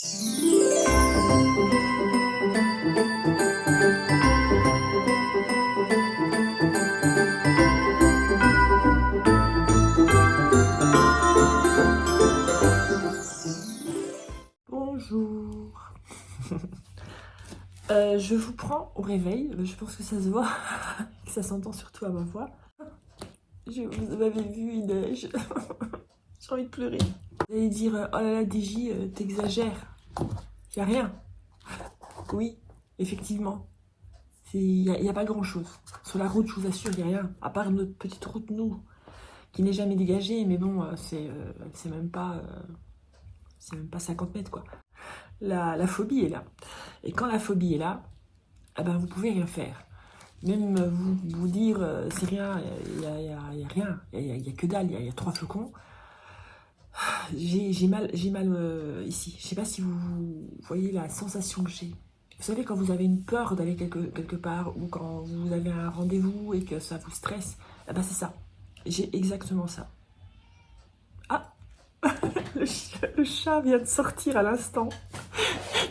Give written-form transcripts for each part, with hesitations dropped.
Bonjour. Je vous prends au réveil, je pense que ça se voit, que ça s'entend surtout à ma voix. Vous m'avez vu, il neige. J'ai envie de pleurer. Vous allez dire, oh là là, DJ, t'exagères. Y a rien. Oui, effectivement. Il n'y a pas grand chose. Sur la route, je vous assure, il n'y a rien. À part notre petite route, nous, qui n'est jamais dégagée. Mais bon, c'est même pas 50 mètres, quoi. La phobie est là. Et quand la phobie est là, eh ben, vous pouvez rien faire. Même vous dire, c'est rien, il y a rien, il y a que dalle, il y a 3 flocons. J'ai mal ici. Je sais pas si vous voyez la sensation que j'ai. Vous savez, quand vous avez une peur d'aller quelque part, ou quand vous avez un rendez-vous et que ça vous stresse, eh ben c'est ça. J'ai exactement ça. Ah, le chat vient de sortir à l'instant.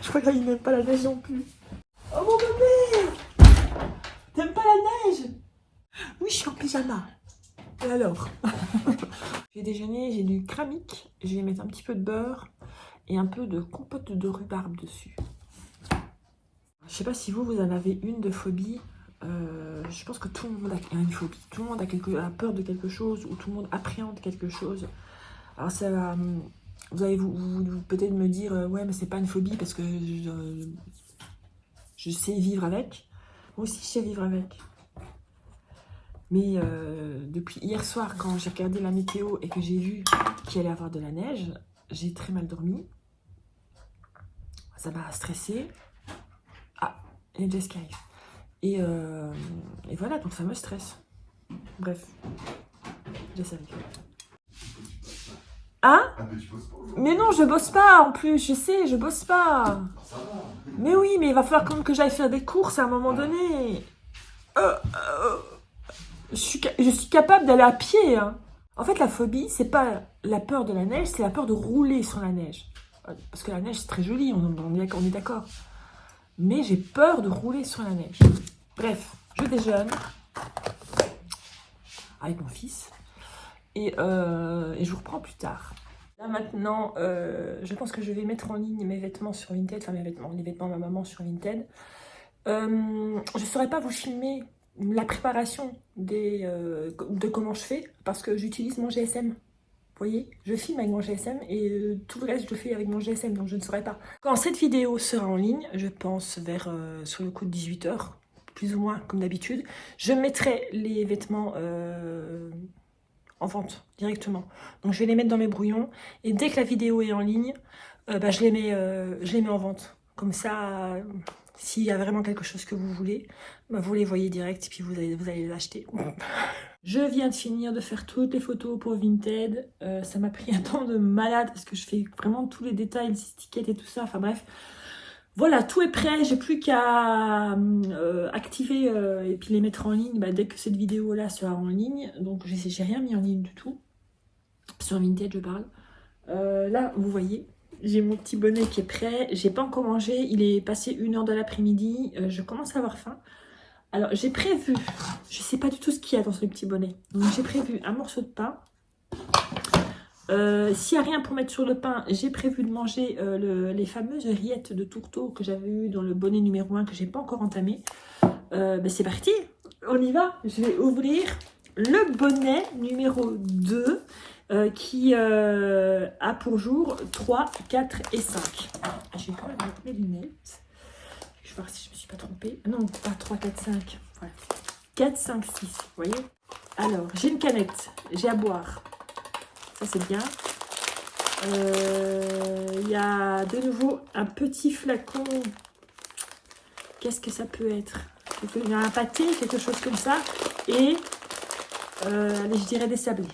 Je crois qu'il n'aime pas la neige non plus. Oh mon bébé! T'aimes pas la neige? Oui, je suis en pyjama. Et alors? J'ai déjeuné, j'ai du kramique. Je vais mettre un petit peu de beurre et un peu de compote de rhubarbe dessus. Je sais pas si vous en avez une de phobie. Je pense que tout le monde a une phobie. Tout le monde a peur de quelque chose ou tout le monde appréhende quelque chose. Alors ça va... Vous allez vous peut-être me dire ouais, mais c'est pas une phobie parce que je sais vivre avec. Moi aussi je sais vivre avec. Mais depuis hier soir, quand j'ai regardé la météo et que j'ai vu qu'il allait y avoir de la neige, j'ai très mal dormi. Ça m'a stressée. Ah, il y a Jess qui arrive. Et voilà, donc ça me stresse. Bref, Jess arrive. Hein? Mais non, je bosse pas en plus, je sais, je bosse pas. Mais oui, mais il va falloir quand même que j'aille faire des courses à un moment donné. Je suis capable d'aller à pied. Hein. En fait, la phobie, c'est pas la peur de la neige, c'est la peur de rouler sur la neige. Parce que la neige, c'est très joli, on est d'accord. Mais j'ai peur de rouler sur la neige. Bref, je déjeune avec mon fils. Et je vous reprends plus tard. Là maintenant, je pense que je vais mettre en ligne mes vêtements sur Vinted. Enfin, les vêtements de ma maman sur Vinted. Je ne saurais pas vous filmer la préparation de comment je fais parce que j'utilise mon GSM. Vous voyez, je filme avec mon GSM et tout le reste je le fais avec mon GSM, donc je ne saurais pas. Quand cette vidéo sera en ligne, je pense vers sur le coup de 18 h, plus ou moins comme d'habitude, je mettrai les vêtements en vente directement. Donc je vais les mettre dans mes brouillons et dès que la vidéo est en ligne, je les mets en vente. Comme ça, s'il y a vraiment quelque chose que vous voulez, vous les voyez direct et puis vous allez les acheter. Je viens de finir de faire toutes les photos pour Vinted. Ça m'a pris un temps de malade parce que je fais vraiment tous les détails, les étiquettes et tout ça. Enfin bref. Voilà, tout est prêt. J'ai plus qu'à activer et puis les mettre en ligne dès que cette vidéo-là sera en ligne. Donc j'ai rien mis en ligne du tout. Sur Vinted, je parle. Là, vous voyez, j'ai mon petit bonnet qui est prêt. J'ai pas encore mangé. Il est passé 1 h de l'après-midi. Je commence à avoir faim. Alors, j'ai prévu, je sais pas du tout ce qu'il y a dans ce petit bonnet. Donc, j'ai prévu un morceau de pain. S'il n'y a rien pour mettre sur le pain, j'ai prévu de manger les fameuses rillettes de tourteau que j'avais eues dans le bonnet numéro 1 que j'ai pas encore entamé. C'est parti, on y va. Je vais ouvrir le bonnet numéro 2 qui a pour jour 3, 4 et 5. Je vais quand même mettre mes lunettes. Je vais voir si je me suis pas trompée. Non, pas 3, 4, 5. Voilà. 4, 5, 6. Vous voyez? Alors, j'ai une canette. J'ai à boire. Ça, c'est bien. Il y a de nouveau un petit flacon. Qu'est-ce que ça peut être? Il y a un pâté, quelque chose comme ça. Et, allez, je dirais des sablés.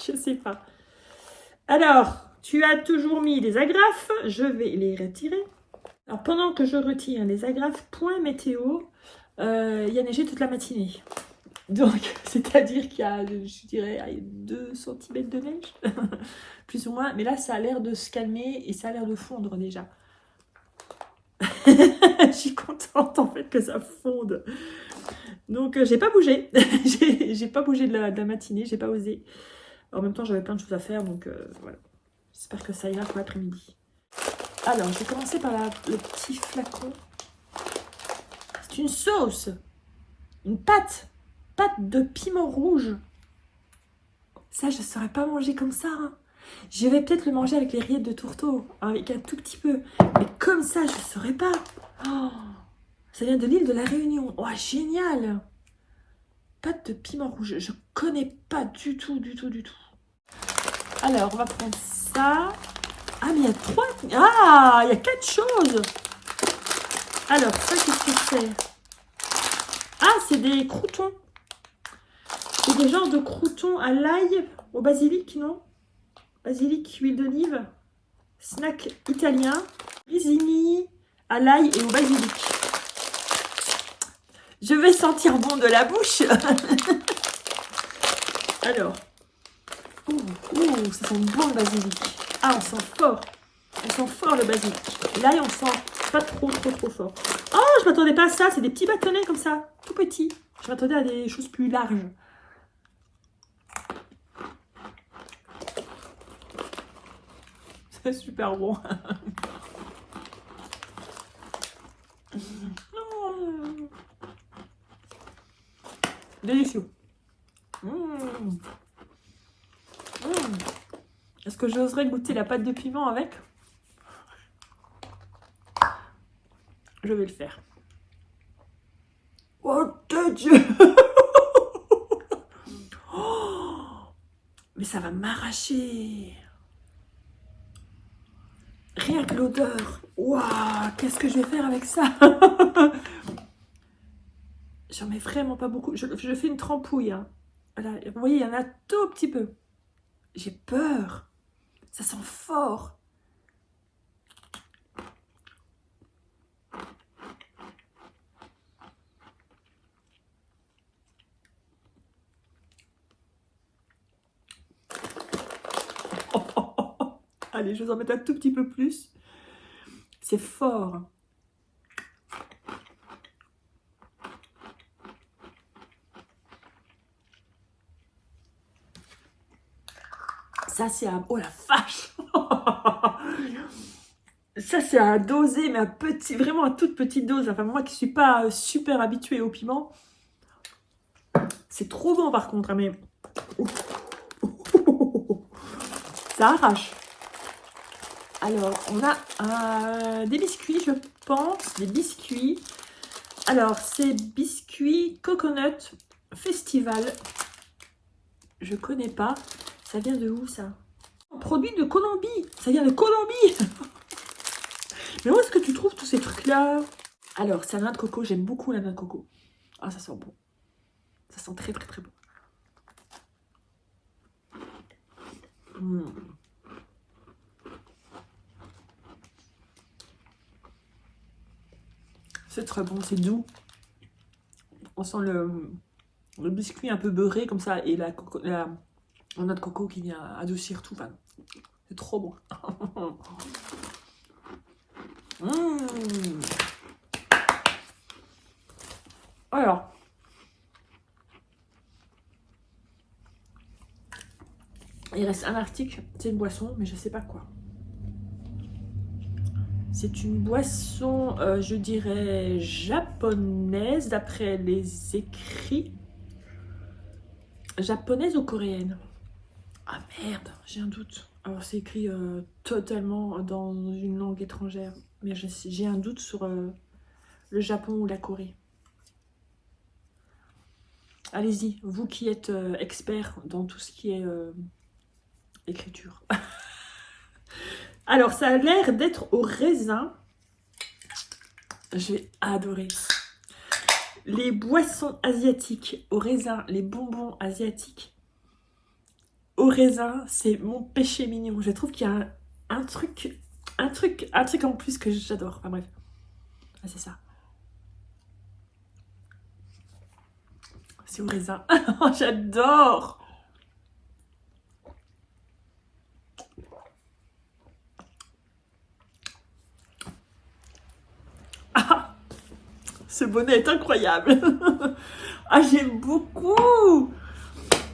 Je sais pas. Alors, tu as toujours mis des agrafes. Je vais les retirer. Alors, pendant que je retire les agrafes, point météo, il y a neigé toute la matinée. Donc, c'est-à-dire qu'il y a, je dirais, 2 cm de neige, plus ou moins. Mais là, ça a l'air de se calmer et ça a l'air de fondre déjà. Je suis contente en fait que ça fonde. Donc, j'ai pas bougé. J'ai pas bougé de la matinée, j'ai pas osé. En même temps, j'avais plein de choses à faire, donc voilà. J'espère que ça ira pour l'après-midi. Alors, je vais commencer par le petit flacon. C'est une sauce. Une pâte de piment rouge. Ça, je ne saurais pas manger comme ça. Hein. Je vais peut-être le manger avec les rillettes de tourteau, avec un tout petit peu. Mais comme ça, je ne saurais pas. Oh, ça vient de l'île de la Réunion. Oh, génial. Pâte de piment rouge. Je connais pas du tout. Alors, on va prendre ça. Ah, mais il y a 3... Ah, il y a 4 choses. Alors, ça, qu'est-ce que c'est? Ah, c'est des croûtons. C'est des genres de croûtons à l'ail, au basilic, non? Basilic, huile d'olive, snack italien, risini à l'ail et au basilic. Je vais sentir bon de la bouche. Alors, ça sent bon le basilic. Ah, on sent fort. On sent fort le basilic. L'ail, on sent pas trop fort. Oh, je m'attendais pas à ça. C'est des petits bâtonnets comme ça, tout petits. Je m'attendais à des choses plus larges. C'est super bon. Délicieux. Est-ce que j'oserais goûter la pâte de piment avec? Je vais le faire. Oh de Dieu. Oh, mais ça va m'arracher. Rien que l'odeur. Waouh, qu'est-ce que je vais faire avec ça? J'en mets vraiment pas beaucoup. Je fais une trempouille. Hein. Voilà. Vous voyez, il y en a un tout petit peu. J'ai peur. Ça sent fort. Allez, je vais en mettre un tout petit peu plus. C'est fort. Ça, c'est un... Oh la vache. Ça, c'est à doser, mais vraiment à toute petite dose. Enfin, moi qui ne suis pas super habituée au piment, c'est trop bon par contre. Hein, mais ça arrache. Alors, on a des biscuits, je pense. Des biscuits. Alors, c'est biscuits Coconut Festival. Je connais pas. Ça vient de où, ça? Produit de Colombie. Ça vient de Colombie. Mais où est-ce que tu trouves tous ces trucs-là? Alors, c'est la noix de coco. J'aime beaucoup la noix de coco. Ah, ça sent bon. Ça sent très bon. C'est très bon, c'est doux. On sent le biscuit un peu beurré comme ça et la noix de coco qui vient adoucir tout. Enfin, c'est trop bon. Alors, il reste un article, c'est une boisson, mais je sais pas quoi. C'est une boisson, je dirais, japonaise, d'après les écrits. Japonaise ou coréenne? Ah merde, j'ai un doute. Alors c'est écrit totalement dans une langue étrangère. Mais j'ai un doute sur le Japon ou la Corée. Allez-y, vous qui êtes expert dans tout ce qui est écriture. Alors, ça a l'air d'être au raisin. Je vais adorer. Les boissons asiatiques au raisin, les bonbons asiatiques au raisin, c'est mon péché mignon. Je trouve qu'il y a un truc en plus que j'adore. Enfin bref, ah, c'est ça. C'est au raisin. Oh, j'adore. Ah, ce bonnet est incroyable. Ah, j'aime beaucoup.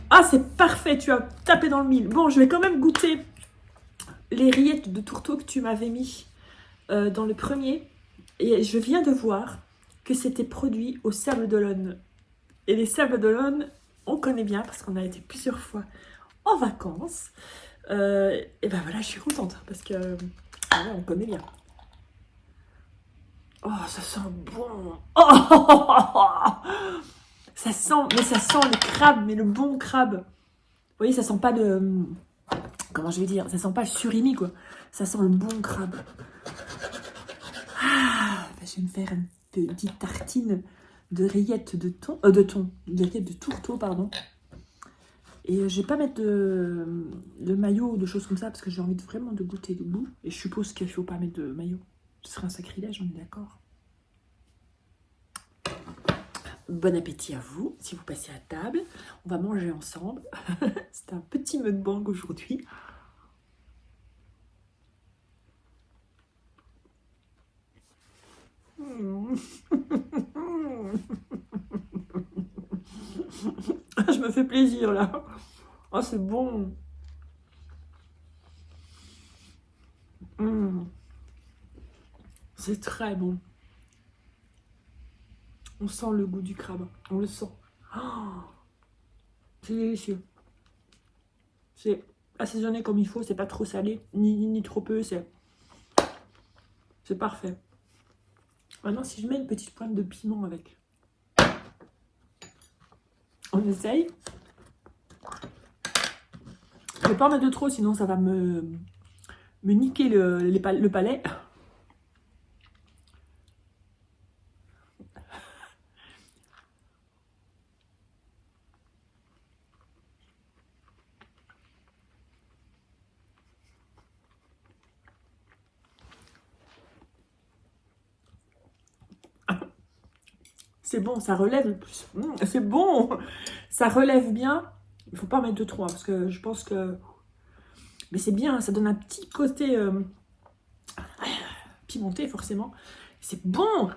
Ah, c'est parfait, tu as tapé dans le mille. Bon, je vais quand même goûter les rillettes de tourteau que tu m'avais mis dans le premier. Et je viens de voir que c'était produit au Sable d'Olonne. Et les Sables d'Olonne, on connaît bien parce qu'on a été plusieurs fois en vacances. Et ben voilà, je suis contente parce que voilà, on connaît bien. Oh, ça sent bon. Oh, ça sent, mais ça sent le crabe, mais le bon crabe. Vous voyez, ça sent pas de, comment je vais dire, ça sent pas le surimi quoi. Ça sent le bon crabe. Ah, ben, je vais me faire une petite tartine de rillettes de de rillettes de tourteau, pardon. Et je vais pas mettre de maillot ou de choses comme ça parce que j'ai envie vraiment de goûter le goût. Et je suppose qu'il faut pas mettre de maillot. Ce serait un sacrilège, on est d'accord. Bon appétit à vous, si vous passez à table. On va manger ensemble. C'est un petit mukbang aujourd'hui. Je me fais plaisir là. Oh, c'est bon. C'est très bon. On sent le goût du crabe. On le sent. Oh, c'est délicieux. C'est assaisonné comme il faut. C'est pas trop salé, ni trop peu. C'est parfait. Maintenant, si je mets une petite pointe de piment avec. On essaye. Je vais pas en mettre de trop, sinon ça va me niquer le palais. C'est bon, ça relève le plus. C'est bon, ça relève bien. Il faut pas en mettre de trop, hein, parce que je pense que... Mais c'est bien, ça donne un petit côté pimenté, forcément. C'est bon.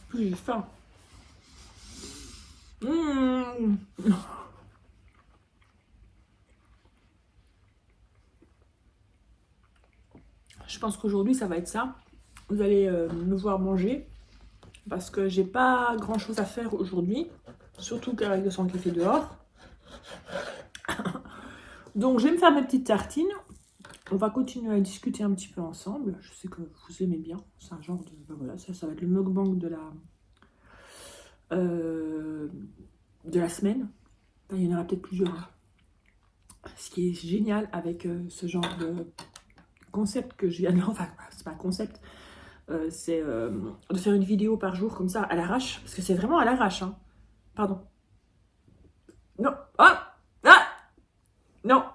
Plus j'ai faim. Je pense qu'aujourd'hui, ça va être ça. Vous allez me voir manger. Parce que j'ai pas grand chose à faire aujourd'hui. Surtout qu'avec le sang qui fait dehors. Donc je vais me faire mes petites tartines. On va continuer à discuter un petit peu ensemble. Je sais que vous aimez bien. C'est un genre de... Ben voilà, ça va être le mukbang de la semaine. Enfin, il y en aura peut-être plusieurs. Ce qui est génial avec ce genre de concept que je viens de... Enfin, c'est pas un concept. C'est de faire une vidéo par jour comme ça, à l'arrache. Parce que c'est vraiment à l'arrache. Hein. Pardon. Non. Ah! Ah! Non.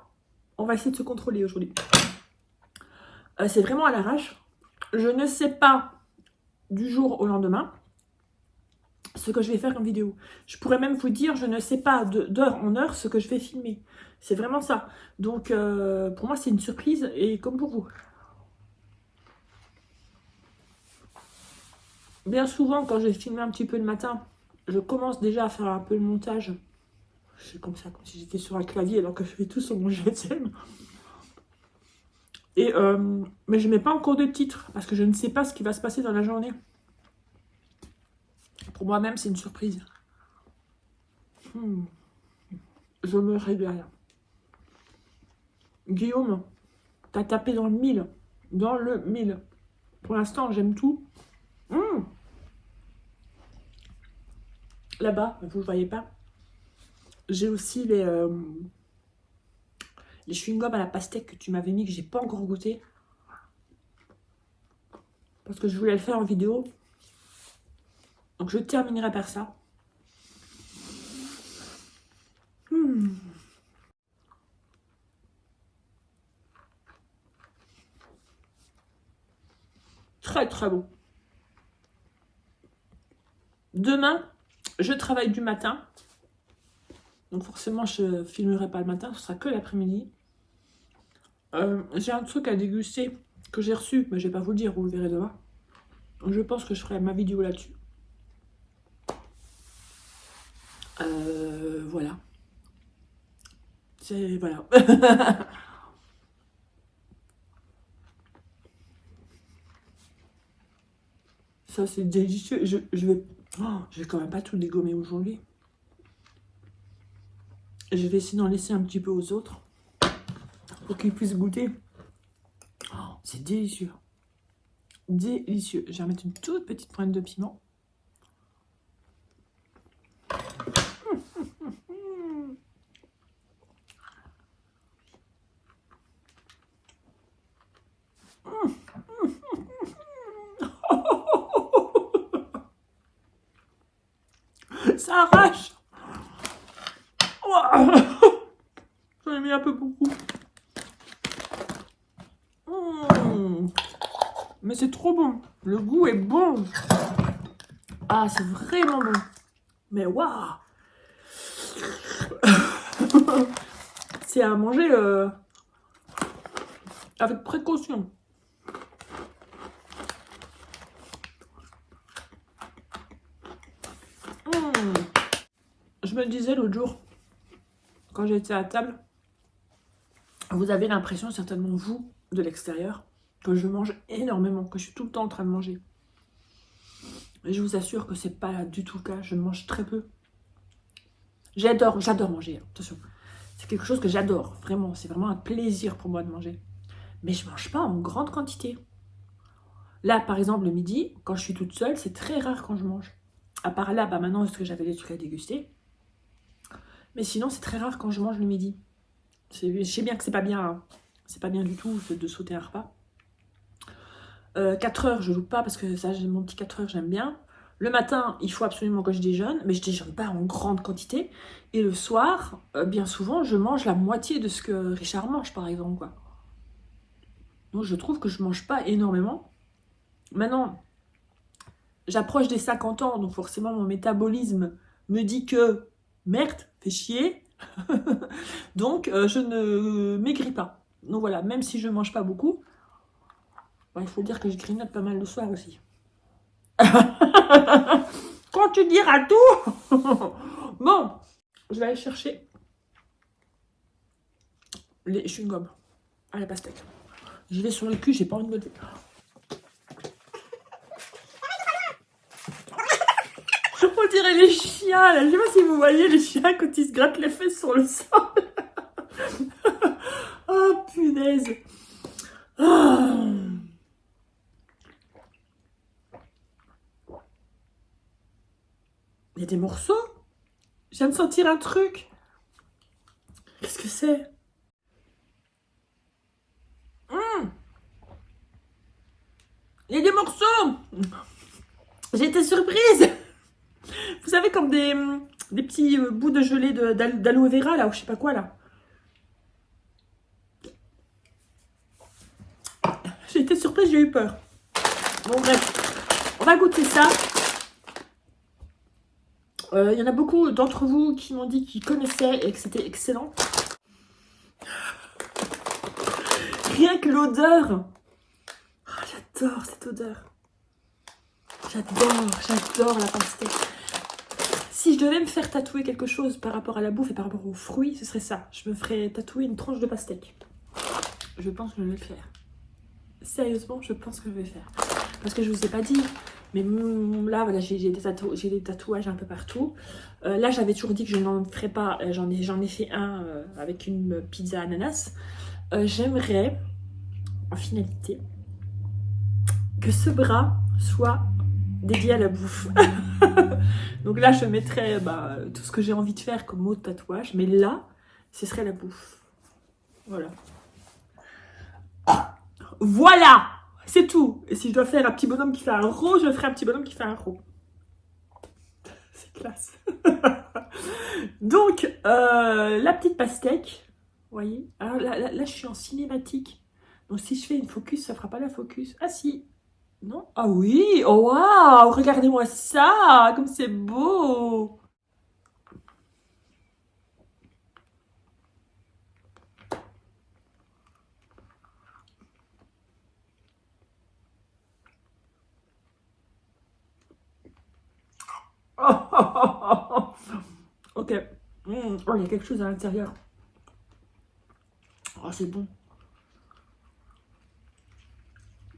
On va essayer de se contrôler aujourd'hui. C'est vraiment à l'arrache. Je ne sais pas du jour au lendemain ce que je vais faire comme vidéo. Je pourrais même vous dire, je ne sais pas d'heure en heure ce que je vais filmer. C'est vraiment ça. Donc, pour moi, c'est une surprise et comme pour vous. Bien souvent, quand je vais filmer un petit peu le matin, je commence déjà à faire un peu le montage. C'est comme ça, comme si j'étais sur un clavier alors que je fais tout sur mon GSM. Et, mais je ne mets pas encore de titre parce que je ne sais pas ce qui va se passer dans la journée. Pour moi-même, c'est une surprise. Je me régale. Guillaume, t'as tapé dans le mille. Dans le mille. Pour l'instant, j'aime tout. Là-bas, vous ne voyez pas. J'ai aussi les chewing-gums à la pastèque que tu m'avais mis, que j'ai pas encore goûté. Parce que je voulais le faire en vidéo. Donc je terminerai par ça. Très très bon. Demain, je travaille du matin. Donc forcément, je ne filmerai pas le matin, ce sera que l'après-midi. J'ai un truc à déguster que j'ai reçu, mais je vais pas vous le dire, vous le verrez demain. Je pense que je ferai ma vidéo là-dessus. Voilà. C'est... Voilà. Ça, c'est délicieux. Je vais... Oh, je vais quand même pas tout dégommer aujourd'hui. Je vais essayer d'en laisser un petit peu aux autres pour qu'ils puissent goûter. Oh, c'est délicieux. Délicieux. Je vais remettre une toute petite pointe de piment. Ça arrache. J'en ai mis un peu beaucoup. Mais c'est trop bon. Le goût est bon. Ah, c'est vraiment bon. Mais waouh. C'est à manger avec précaution. Je me disais l'autre jour, quand j'étais à table, vous avez l'impression, certainement vous, de l'extérieur, que je mange énormément, que je suis tout le temps en train de manger. Et je vous assure que c'est pas du tout le cas, je mange très peu. J'adore manger, attention. C'est quelque chose que j'adore, vraiment, c'est vraiment un plaisir pour moi de manger. Mais je mange pas en grande quantité. Là, par exemple, le midi, quand je suis toute seule, c'est très rare quand je mange. À part là, maintenant, parce que j'avais des trucs à déguster. Mais sinon, c'est très rare quand je mange le midi. Je sais bien que c'est pas bien, hein. C'est pas bien du tout de sauter un repas. 4 heures, je loupe pas parce que ça, j'ai mon petit 4 heures, j'aime bien. Le matin, il faut absolument que je déjeune, mais je déjeune pas en grande quantité. Et le soir, bien souvent, je mange la moitié de ce que Richard mange, par exemple, quoi. Donc, je trouve que je mange pas énormément. Maintenant, j'approche des 50 ans, donc forcément, mon métabolisme me dit que merde, fais chier. Donc, je ne maigris pas. Donc voilà, même si je ne mange pas beaucoup, il faut dire que je grignote pas mal le soir aussi. Quand tu diras tout. Bon, je vais aller chercher les chewing-gums à la pastèque. J'y vais sur le cul, j'ai pas envie de me dire. On dirait les chiens, là. Je sais pas si vous voyez les chiens quand ils se grattent les fesses sur le sol. Oh, punaise. Oh. Il y a des morceaux. Je viens de sentir un truc. Qu'est-ce que c'est? Il y a des morceaux. J'ai été surprise. Vous savez, comme des petits bouts de gelée d'aloe vera, là, ou je sais pas quoi, là. J'ai été surprise, j'ai eu peur. Bon, bref. On va goûter ça. Il y en a beaucoup d'entre vous qui m'ont dit qu'ils connaissaient et que c'était excellent. Rien que l'odeur. Oh, j'adore cette odeur. J'adore la pastèque. Si je devais me faire tatouer quelque chose par rapport à la bouffe et par rapport aux fruits, ce serait ça. Je me ferais tatouer une tranche de pastèque. Je pense que je vais le faire. Sérieusement, je pense que je vais le faire. Parce que je vous ai pas dit, mais là, voilà, j'ai des tatouages un peu partout. Là, j'avais toujours dit que je n'en ferais pas. J'en ai fait un avec une pizza ananas. J'aimerais, en finalité, que ce bras soit dédié à la bouffe. Donc là, je mettrais tout ce que j'ai envie de faire comme autre tatouage. Mais là, ce serait la bouffe. Voilà. Voilà! C'est tout. Et si je dois faire un petit bonhomme qui fait un rot, je ferai un petit bonhomme qui fait un rot. C'est classe. Donc, la petite pastèque. Vous voyez? Alors là, je suis en cinématique. Donc, si je fais une focus, ça fera pas la focus. Ah si! Non? Ah oui! Oh waouh! Regardez-moi ça! Comme c'est beau! Ok. Oh, il y a quelque chose à l'intérieur. Oh, c'est bon.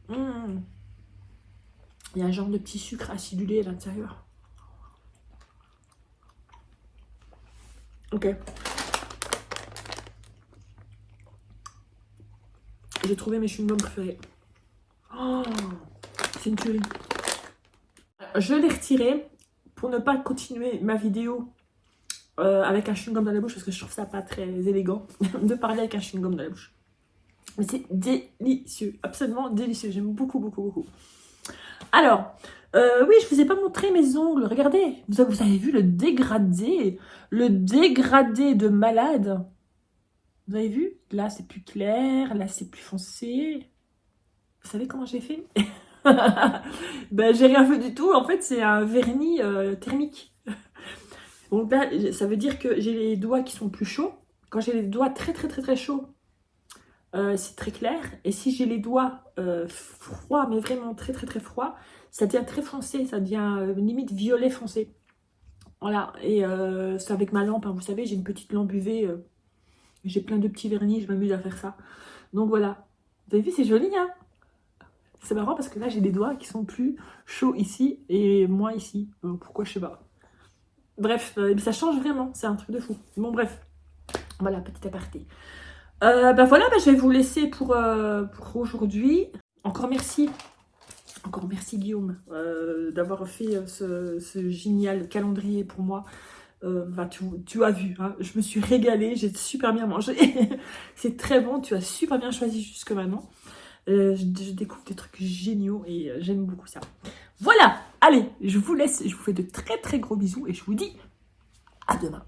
Mm. Il y a un genre de petit sucre acidulé à l'intérieur. Ok. J'ai trouvé mes chewing-gums préférés. Oh, c'est une tuerie. Je l'ai retiré pour ne pas continuer ma vidéo avec un chewing-gum dans la bouche parce que je trouve ça pas très élégant de parler avec un chewing-gum dans la bouche. Mais c'est délicieux, absolument délicieux. J'aime beaucoup, beaucoup, beaucoup. Alors, oui, je vous ai pas montré mes ongles. Regardez, vous avez vu le dégradé de malade. Vous avez vu? Là, c'est plus clair, là, c'est plus foncé. Vous savez comment j'ai fait? Ben, j'ai rien fait du tout. En fait, c'est un vernis thermique. Donc là, ça veut dire que j'ai les doigts qui sont plus chauds. Quand j'ai les doigts très, très, très, très chauds, c'est très clair. Et si j'ai les doigts froids, mais vraiment très, très, très froids, ça devient très foncé. Ça devient limite violet foncé. Voilà. Et c'est avec ma lampe. Hein, vous savez, j'ai une petite lampe UV. J'ai plein de petits vernis. Je m'amuse à faire ça. Donc voilà. Vous avez vu, c'est joli, hein? C'est marrant parce que là, j'ai des doigts qui sont plus chauds ici et moins ici. Pourquoi, je sais pas. Bref, ça change vraiment. C'est un truc de fou. Bon, bref. Voilà, petit aparté. Ben voilà, ben je vais vous laisser pour aujourd'hui. Encore merci. Encore merci Guillaume d'avoir fait ce génial calendrier pour moi. Ben, tu as vu, hein, je me suis régalée, j'ai super bien mangé. C'est très bon, tu as super bien choisi jusque maintenant. Je découvre des trucs géniaux et j'aime beaucoup ça. Voilà, allez, je vous laisse, je vous fais de très très gros bisous et je vous dis à demain.